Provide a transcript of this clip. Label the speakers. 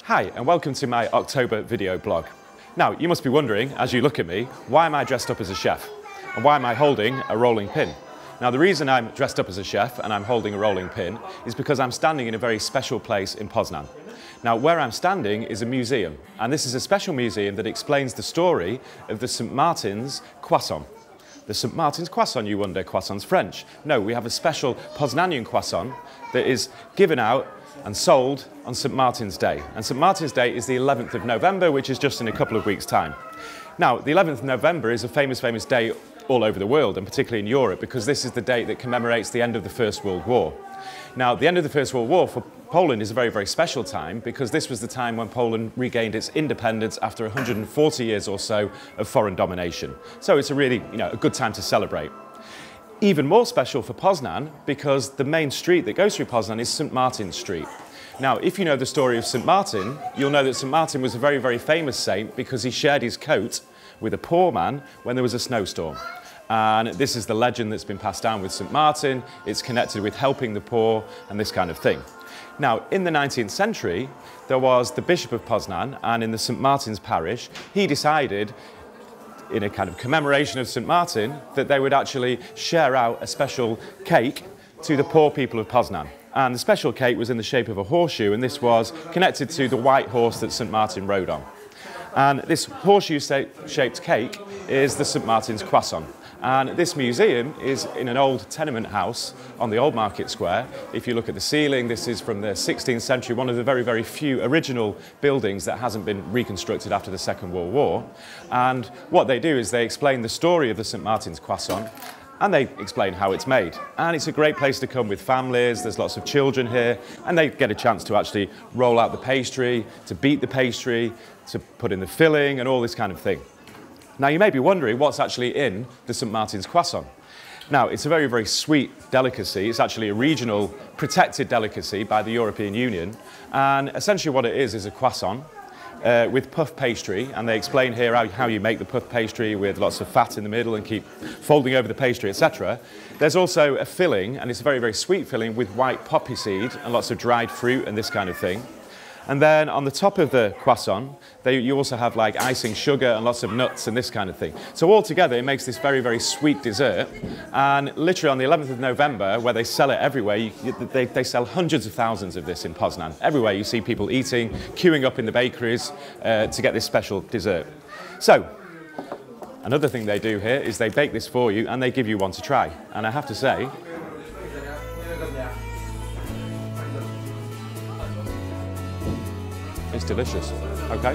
Speaker 1: Hi and welcome to my October video blog. Now you must be wondering, as you look at me, why am I dressed up as a chef? And why am I holding a rolling pin? Now the reason I'm dressed up as a chef and I'm holding a rolling pin is because I'm standing in a very special place in Poznan. Now where I'm standing is a museum, and this is a special museum that explains the story of the St. Martin's croissant. The St. Martin's croissant, you wonder, croissant's French. No, we have a special Poznanian croissant that is given out and sold on St. Martin's Day. And St. Martin's Day is the 11th of November, which is just in a couple of weeks' time. Now, the 11th of November is a famous day all over the world, and particularly in Europe, because this is the date that commemorates the end of the First World War. Now, the end of the First World War for Poland is a very, very special time, because this was the time when Poland regained its independence after 140 years or so of foreign domination. So it's a really, a good time to celebrate. Even more special for Poznan, because the main street that goes through Poznan is St. Martin's Street. Now, if you know the story of St. Martin, you'll know that St. Martin was a very, very famous saint because he shared his coat with a poor man when there was a snowstorm. And this is the legend that's been passed down with St. Martin. It's connected with helping the poor and this kind of thing. Now, in the 19th century, there was the Bishop of Poznan, and in the St. Martin's parish, he decided, in a kind of commemoration of St. Martin, that they would actually share out a special cake to the poor people of Poznan. And the special cake was in the shape of a horseshoe, and this was connected to the white horse that St. Martin rode on. And this horseshoe-shaped cake is the St. Martin's croissant. And this museum is in an old tenement house on the Old Market Square. If you look at the ceiling, this is from the 16th century, one of the very, very few original buildings that hasn't been reconstructed after the Second World War. And what they do is they explain the story of the St. Martin's croissant, and they explain how it's made. And it's a great place to come with families. There's lots of children here, and they get a chance to actually roll out the pastry, to beat the pastry, to put in the filling, and all this kind of thing. Now, you may be wondering what's actually in the St. Martin's croissant. Now, it's a very, very sweet delicacy. It's actually a regional protected delicacy by the European Union. And essentially what it is a croissant with puff pastry. And they explain here how you make the puff pastry with lots of fat in the middle and keep folding over the pastry, etc. There's also a filling, and it's a very, very sweet filling with white poppy seed and lots of dried fruit and this kind of thing. And then on the top of the croissant, you also have like icing sugar and lots of nuts and this kind of thing. So altogether, it makes this very, very sweet dessert. And literally on the 11th of November, where they sell it everywhere, they sell hundreds of thousands of this in Poznan. Everywhere you see people eating, queuing up in the bakeries to get this special dessert. So, another thing they do here is they bake this for you and they give you one to try. And I have to say, it's delicious, okay?